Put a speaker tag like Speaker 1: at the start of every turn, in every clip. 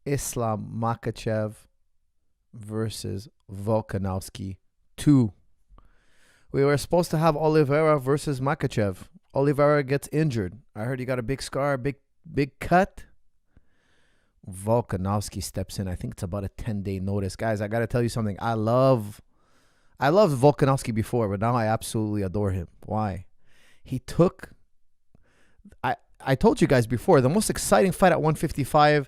Speaker 1: Islam Makhachev versus Volkanovski 2. We were supposed to have Oliveira versus Makhachev. Oliveira gets injured. I heard he got a big scar, big cut. Volkanovski steps in. I think it's about a 10-day notice. Guys, I got to tell you something. I loved Volkanovski before, but now I absolutely adore him. Why? He took... I told you guys before, the most exciting fight at 155,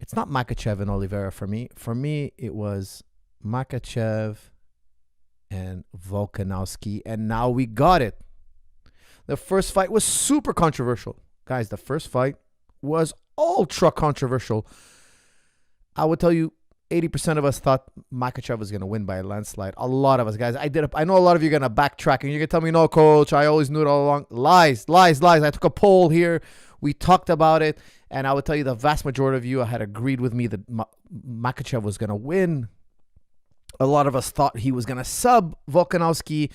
Speaker 1: it's not Makhachev and Oliveira for me. For me, it was Makhachev and Volkanovski, and now we got it. The first fight was super controversial. Guys, the first fight was ultra controversial. I would tell you, 80% of us thought Makhachev was going to win by a landslide. A lot of us, guys. I know a lot of you are going to backtrack, and you're going to tell me, no, coach, I always knew it all along. Lies. I took a poll here. We talked about it, and I would tell you the vast majority of you had agreed with me that Makhachev was going to win. A lot of us thought he was going to sub Volkanovski,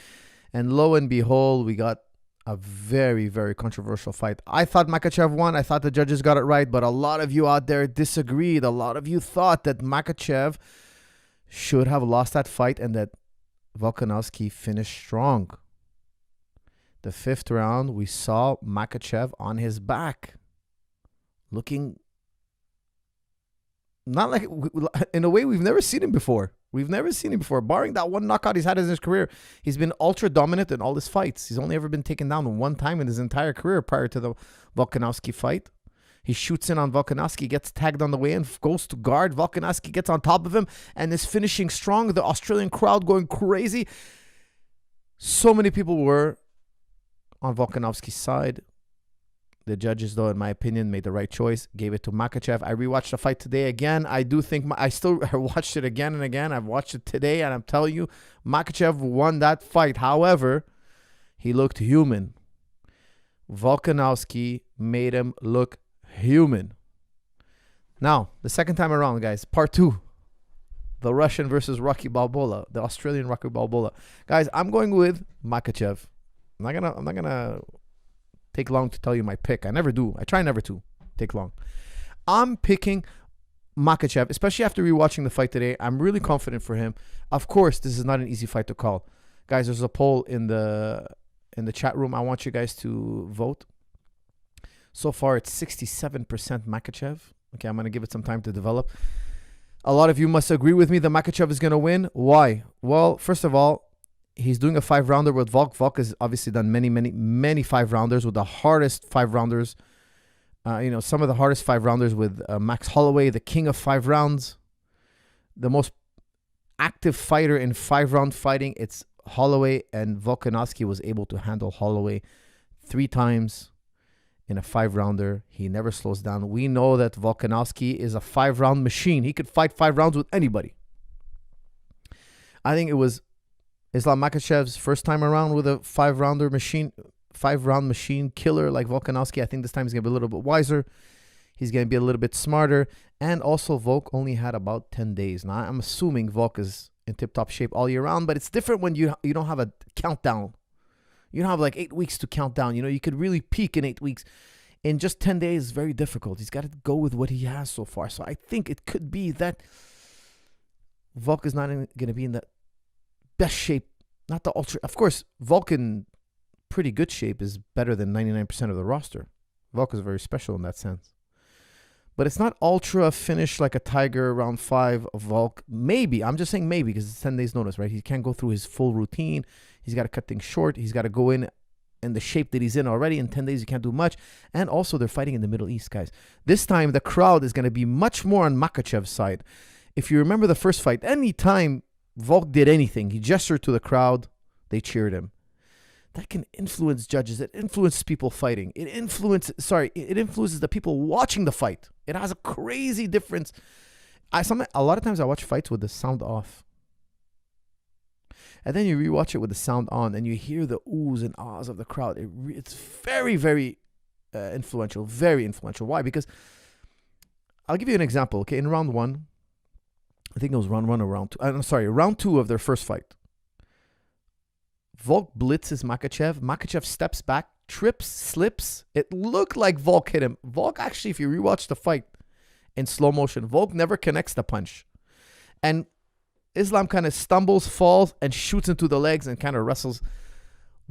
Speaker 1: and lo and behold, we got a very, very controversial fight. I thought Makhachev won. I thought the judges got it right, but a lot of you out there disagreed. A lot of you thought that Makhachev should have lost that fight and that Volkanovski finished strong. The fifth round, we saw Makhachev on his back, looking not like, in a way we've never seen him before. Barring that one knockout he's had in his career, he's been ultra dominant in all his fights. He's only ever been taken down one time in his entire career prior to the Volkanovski fight. He shoots in on Volkanovski, gets tagged on the way in, goes to guard. Volkanovski gets on top of him and is finishing strong. The Australian crowd going crazy. So many people were on Volkanovski's side. The judges, though, in my opinion, made the right choice. Gave it to Makhachev. I rewatched the fight today again. I do think I watched it again and again. I've watched it today, and I'm telling you, Makhachev won that fight. However, he looked human. Volkanovski made him look human. Now, the second time around, guys, part 2. The Russian versus Rocky Balboa, the Australian Rocky Balboa. Guys, I'm going with Makhachev. I'm not gonna take long to tell you my pick. I never do. I try never to take long. I'm picking Makhachev, especially after rewatching the fight today. I'm really confident for him. Of course, this is not an easy fight to call. Guys, there's a poll in the chat room. I want you guys to vote. So far, it's 67% Makhachev. Okay, I'm going to give it some time to develop. A lot of you must agree with me that Makhachev is going to win. Why? Well, first of all, he's doing a 5-rounder with Volk. Volk has obviously done many 5-rounders with the hardest 5-rounders. Some of the hardest 5-rounders with Max Holloway, the king of 5 rounds. The most active fighter in 5-round fighting, it's Holloway, and Volkanovski was able to handle Holloway 3 times in a 5-rounder. He never slows down. We know that Volkanovski is a 5-round machine. He could fight 5 rounds with anybody. I think it was Islam Makhachev's first time around with a 5-round machine killer like Volkanovski. I think this time he's going to be a little bit wiser. He's going to be a little bit smarter. And also, Volk only had about 10 days. Now, I'm assuming Volk is in tip-top shape all year round, but it's different when you don't have a countdown. You don't have like 8 weeks to count down. You could really peak in 8 weeks. In just 10 days, it's very difficult. He's got to go with what he has so far. So I think it could be that Volk is not going to be in the best shape. Not the ultra. Of course, Volk in pretty good shape is better than 99% of the roster. Volk is very special in that sense. But it's not ultra finish like a Tiger round 5 of Volk. Maybe. I'm just saying maybe because it's 10 days notice, right? He can't go through his full routine. He's got to cut things short. He's got to go in the shape that he's in already. In 10 days, you can't do much. And also, they're fighting in the Middle East, guys. This time, the crowd is going to be much more on Makhachev's side. If you remember the first fight, anytime Volk did anything, he gestured to the crowd, they cheered him. That can influence judges. It influences people fighting. It influences the people watching the fight. It has a crazy difference. A lot of times I watch fights with the sound off. And then you rewatch it with the sound on and you hear the oohs and ahs of the crowd. It's very, very influential. Very influential. Why? Because I'll give you an example. Okay, in round 1, I think it was round 1 or round 2. I'm sorry, round 2 of their first fight. Volk blitzes Makhachev. Makhachev steps back, trips, slips. It looked like Volk hit him. Volk actually, if you rewatch the fight, in slow motion. Volk never connects the punch. And Islam kind of stumbles, falls, and shoots into the legs and kind of wrestles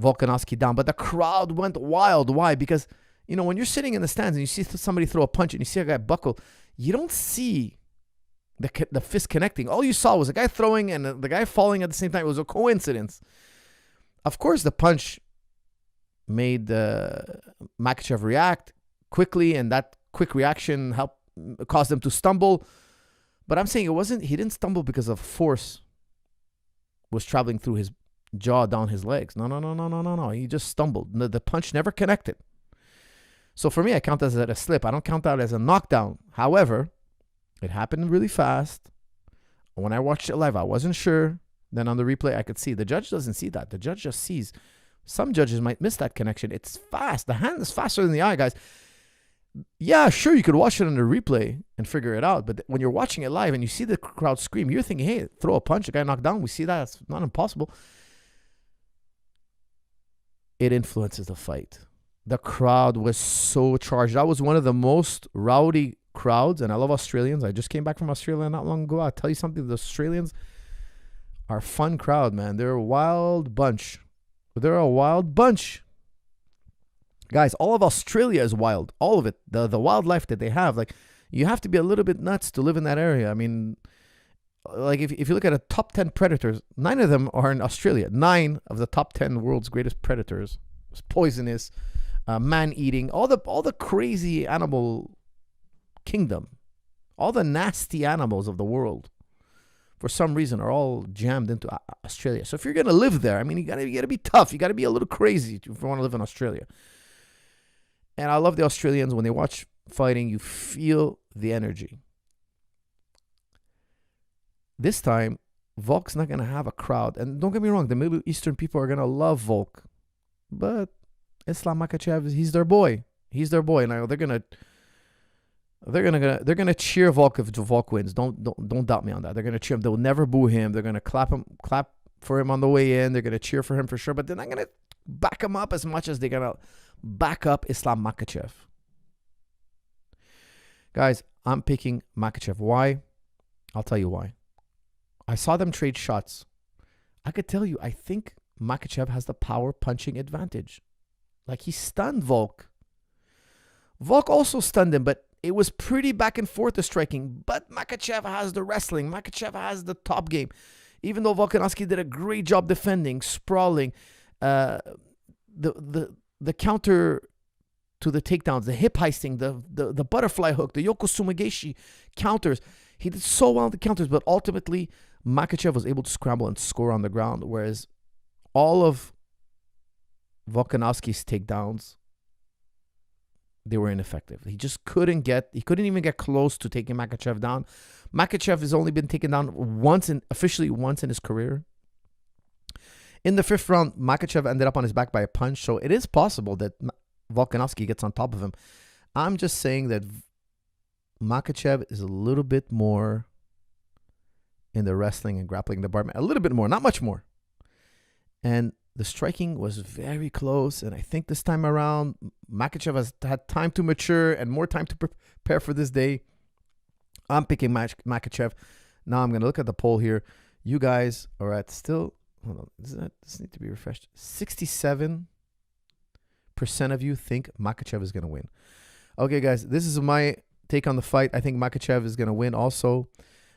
Speaker 1: Volkanovski down. But the crowd went wild. Why? Because, you know, when you're sitting in the stands and you see somebody throw a punch and you see a guy buckle, you don't see the fist connecting. All you saw was a guy throwing and the guy falling at the same time. It was a coincidence. Of course, the punch made Makhachev react quickly, and that quick reaction caused him to stumble. But I'm saying he didn't stumble because of force was traveling through his jaw down his legs. No. He just stumbled. The punch never connected. So for me, I count that as a slip. I don't count that as a knockdown. However, it happened really fast. When I watched it live, I wasn't sure. Then on the replay, I could see. The judge doesn't see that. The judge just sees. Some judges might miss that connection. It's fast. The hand is faster than the eye, guys. Yeah, sure, you could watch it on the replay and figure it out. But when you're watching it live and you see the crowd scream, you're thinking, hey, throw a punch, a guy knocked down. We see that. It's not impossible. It influences the fight. The crowd was so charged. That was one of the most rowdy crowds. And I love Australians. I just came back from Australia not long ago. I'll tell you something. The Australians are a fun crowd, man. They're a wild bunch. They're a wild bunch. Guys, all of Australia is wild. All of it. The wildlife that they have. Like, you have to be a little bit nuts to live in that area. I mean, like if you look at a top 10 predators, 9 of them are in Australia. 9 of the top 10 world's greatest predators. Poisonous, man-eating, all the crazy animal kingdom. All the nasty animals of the world, for some reason, are all jammed into Australia. So if you're going to live there, I mean, you gotta be tough. You got to be a little crazy if you want to live in Australia. And I love the Australians. When they watch fighting, you feel the energy. This time, Volk's not going to have a crowd. And don't get me wrong, the Middle Eastern people are going to love Volk. But Islam Makhachev, he's their boy. He's their boy. And they're gonna cheer Volk if Volk wins. Don't doubt me on that. They're gonna cheer him. They'll never boo him. They're gonna clap for him on the way in. They're gonna cheer for him for sure. But they're not gonna back him up as much as they're gonna back up Islam Makhachev. Guys, I'm picking Makhachev. Why? I'll tell you why. I saw them trade shots. I could tell you, I think Makhachev has the power punching advantage. Like, he stunned Volk. Volk also stunned him, but it was pretty back and forth, the striking. But Makhachev has the wrestling. Makhachev has the top game. Even though Volkanovski did a great job defending, sprawling, the counter to the takedowns, the hip heisting, the butterfly hook, the Yokosumageshi counters. He did so well on the counters, but ultimately Makhachev was able to scramble and score on the ground, whereas all of Volkanovski's takedowns, they were ineffective. He just couldn't even get close to taking Makhachev down. Makhachev has only been taken down officially once in his career. In the 5th round, Makhachev ended up on his back by a punch, so it is possible that Volkanovski gets on top of him. I'm just saying that Makhachev is a little bit more in the wrestling and grappling department. A little bit more, not much more. And the striking was very close, and I think this time around, Makhachev has had time to mature and more time to prepare for this day. I'm picking Makhachev. Now I'm going to look at the poll here. You guys are at still, hold on, this needs to be refreshed. 67% of you think Makhachev is going to win. Okay, guys, this is my take on the fight. I think Makhachev is going to win also.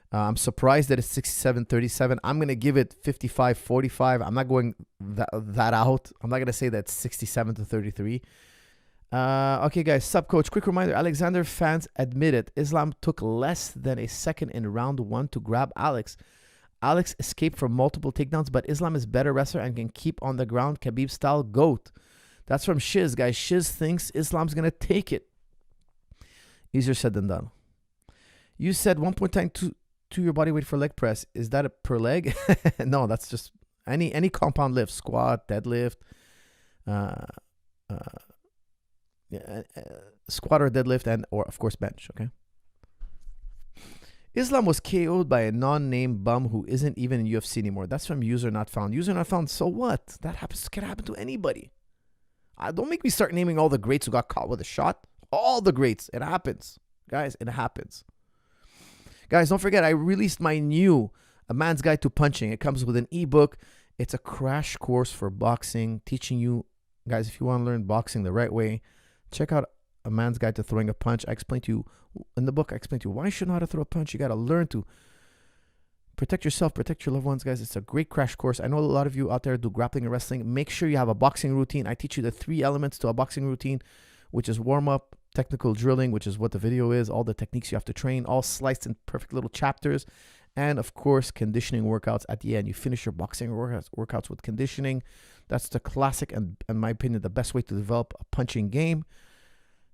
Speaker 1: I'm surprised that it's 67-37. I'm going to give it 55-45. I'm not going that out. I'm not going to say that's 67-33. Okay, guys, sub coach. Quick reminder, Alexander fans admitted Islam took less than a second in round 1 to grab Alex. Alex escaped from multiple takedowns, but Islam is better wrestler and can keep on the ground, Khabib style GOAT. That's from Shiz, guys. Shiz thinks Islam's going to take it. Easier said than done. You said 1.9 to your body weight for leg press. Is that a per leg? No, that's just any compound lift, squat, deadlift, squat or deadlift, and or of course bench. Okay. Islam was KO'd by a non-name bum who isn't even in UFC anymore. That's from user not found. User not found. So what? That can happen to anybody. Don't make me start naming all the greats who got caught with a shot. All the greats. It happens, guys. It happens. Guys, don't forget, I released my new A Man's Guide to Punching. It comes with an ebook. It's a crash course for boxing, teaching you, guys, if you want to learn boxing the right way, check out A Man's Guide to Throwing a Punch. I explained to you, in the book, I explained to you why you should know how to throw a punch. You got to learn to protect yourself, protect your loved ones, guys. It's a great crash course. I know a lot of you out there do grappling and wrestling. Make sure you have a boxing routine. I teach you the 3 elements to a boxing routine, which is warm-up, technical drilling, which is what the video is, all the techniques you have to train, all sliced in perfect little chapters, and of course, conditioning workouts at the end. You finish your boxing workouts with conditioning. That's the classic and, in my opinion, the best way to develop a punching game.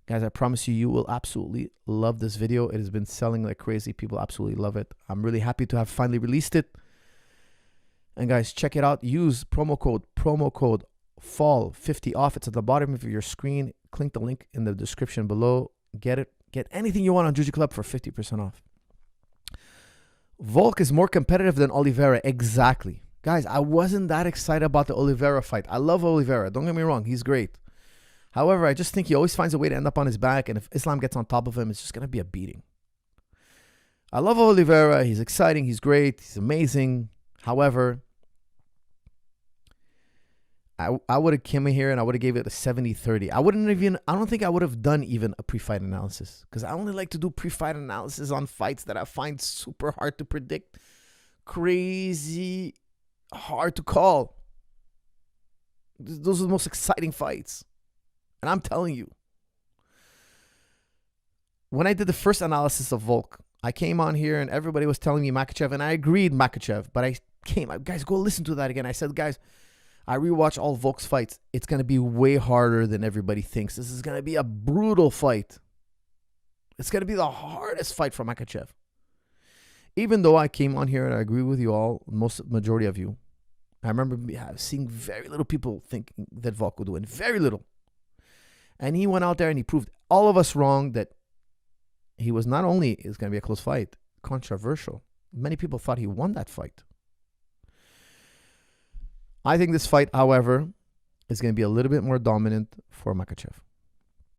Speaker 1: Guys, I promise you, you will absolutely love this video. It has been selling like crazy. People absolutely love it. I'm really happy to have finally released it. And guys, check it out. Use promo code FALL50 off. It's at the bottom of your screen. Click the link in the description below. Get it. Get anything you want on Jiu-Jitsu Club for 50% off. Volk is more competitive than Oliveira. Exactly. Guys, I wasn't that excited about the Oliveira fight. I love Oliveira. Don't get me wrong. He's great. However, I just think he always finds a way to end up on his back. And if Islam gets on top of him, it's just going to be a beating. I love Oliveira. He's exciting. He's great. He's amazing. However, I would have come in here and I would have gave it a 70-30. I don't think I would have done even a pre-fight analysis, because I only like to do pre-fight analysis on fights that I find super hard to predict, crazy hard to call. Those are the most exciting fights. And I'm telling you, when I did the first analysis of Volk, I came on here and everybody was telling me Makhachev, and I agreed Makhachev, but guys, go listen to that again. I said, guys, I rewatch all Volk's fights. It's going to be way harder than everybody thinks. This is going to be a brutal fight. It's going to be the hardest fight for Makhachev. Even though I came on here and I agree with you all, majority of you, I remember seeing very little people thinking that Volk would win. Very little. And he went out there and he proved all of us wrong, that he was not only is going to be a close fight, controversial. Many people thought he won that fight. I think this fight, however, is going to be a little bit more dominant for Makhachev.